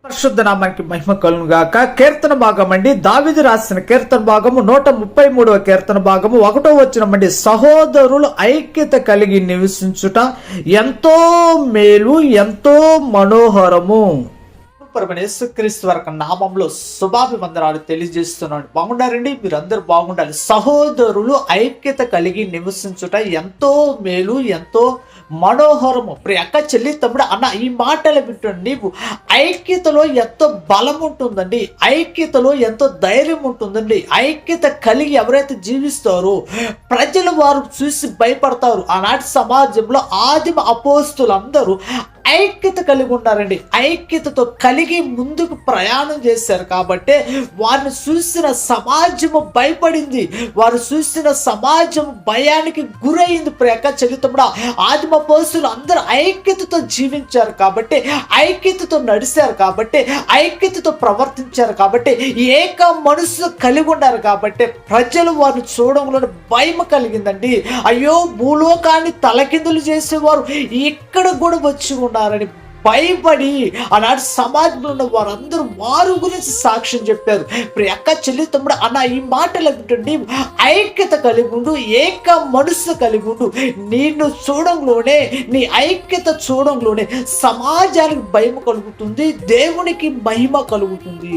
పరిశుద్ధ నామానికి మహిమ కలుగును గాక. కీర్తన భాగం అండి, దావీదు రాసిన కీర్తన భాగము 133వ కీర్తన భాగము 1వ వచనమండి. సహోదరులు ఐక్యత కలిగి నివసించుట ఎంతో మేలు, ఎంతో మనోహరము. యేసుక్రీస్తు వారి నామంలో శుభాభివందనాలు తెలియజేస్తున్నాను. బాగుండారండి, మీరందరూ బాగుండాలి. సహోదరులు ఐక్యత కలిగి నివసించుట ఎంతో మేలు, ఎంతో మనోహరము. ప్రియ అక్క, చెల్లి, తమ్ముడు, అన్న, ఈ మాటలు వింటండి. నీవు ఐక్యతలో ఎంతో బలం ఉంటుందండి, ఐక్యతలో ఎంతో ధైర్యం ఉంటుందండి. ఐక్యత కలిగి ఎవరైతే జీవిస్తారో ప్రజలు వారు చూసి భయపడతారు. ఆనాటి సమాజంలో ఆదిమ అపోస్తులందరూ ఐక్యత కలిగి ఉన్నారండి. ఐక్యతతో కలిగి ముందుకు ప్రయాణం చేశారు కాబట్టి వారిని చూసిన సమాజము భయపడింది, వారు చూసిన సమాజం భయానికి గురైంది. ప్రేక చరిత్రలో ఆదిమ అపోస్తులు అందరూ ఐక్యతతో జీవించారు కాబట్టి, ఐక్యతతో నడిచారు కాబట్టి, ఐక్యతతో ప్రవర్తించారు కాబట్టి, ఏక మనసు కలిగి ఉన్నారు కాబట్టి ప్రజలు వారిని చూడంలో భయం కలిగిందండి. అయ్యో, భూలోకాన్ని తలకిందులు చేసేవారు ఇక్కడ కూడా వచ్చి ఉన్నారని భయపడి ఆనాటి సమాజంలో ఉన్న వారందరూ వారి గురించి సాక్ష్యం చెప్పారు. ప్రియ అక్క, చెల్లి, తమ్ముడు, అన్న, ఈ మాటలు వింటండి. ఐక్యత కలిగి ఉండు, ఏక మనసు కలిగి ఉండు. నిన్ను చూడంలోనే, నీ ఐక్యత చూడంలోనే సమాజానికి భయం కలుగుతుంది, దేవునికి మహిమ కలుగుతుంది.